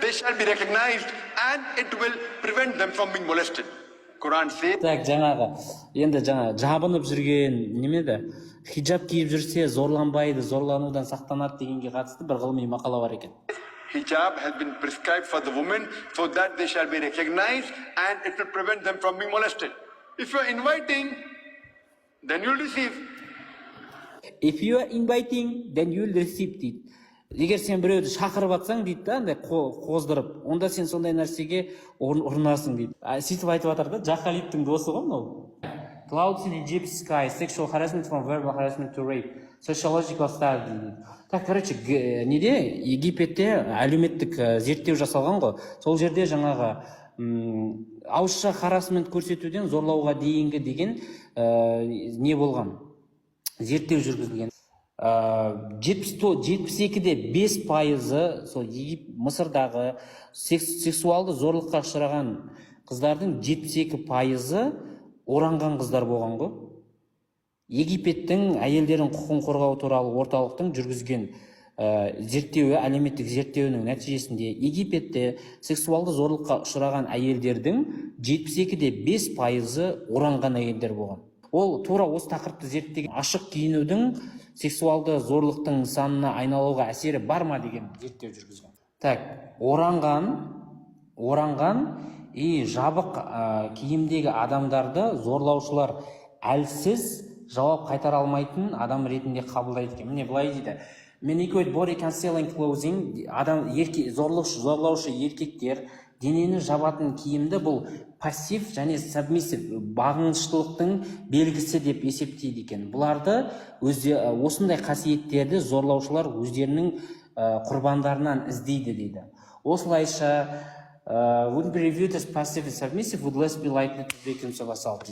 they shall be recognized and it will prevent them from being molested. Quran says. Так, енді жабынып жүрген немеді? Хиджаб киіп жүрсе зорланбайды, зорланудан сақтанады дегенге қатысты бір ғылыми мақала бар екен. Hijab has been prescribed for the women so that they shall be recognized and it will prevent them from being molested. If you are inviting, then you will receive. If you are inviting, then you will receive дейді. Егер сен біреуді шақырып атсаң дейді да, андай қоздырып, онда сен сондай нәрсеге ұрынасың дейді. Сөйтіп айтып жатыр да, Жахалиптің досы ғой мынау. Clouds in Egypt sky, sexual harassment from verbal harassment to rape, sociological study дейді. Так, короче, неде Египетте әлеуметтік зерттеу жасалған ғой. Сол жерде жаңағы ауызша харассмент көрсетуден зорлауға дейінгі деген не болған? Зерттеу жүргізілген. 72-де 5% сол Мысырдағы сексуалды зорлыққа ұшыраған қыздардың 72% оранған қыздар болған ғой. Египеттің әйелдердің құқығын қорғау туралы орталықтың жүргізген зерттеуі, әлеуметтік зерттеуінің нәтижесінде Египетте сексуалды зорлыққа ұшыраған әйелдердің 72-де 5% оранған әйелдер болған. Ол тура осы тақырыпты зерттеген ашық киінудің сексуалды зорлықтың нысанына айналуға әсері бар ма деген зерттеу жүргізген. Так, оранған и жабық киімдегі адамдарды зорлаушылар әлсіз жауап қайтара алмайтын адам ретінде қабылдайды екен. Міне былай дейді. Inadequate body concealing clothing, зорлаушы еркектер денені жабатын киімді бұл пассив және сабмиссив бағыныштылықтың белгісі деп есептейді екен. Бұларды осындай қасиеттерді зорлаушылар өздерінің құрбандарынан іздейді дейді. Осылайша would be reviewed as passive and submissive would less be likely to be victims of assault.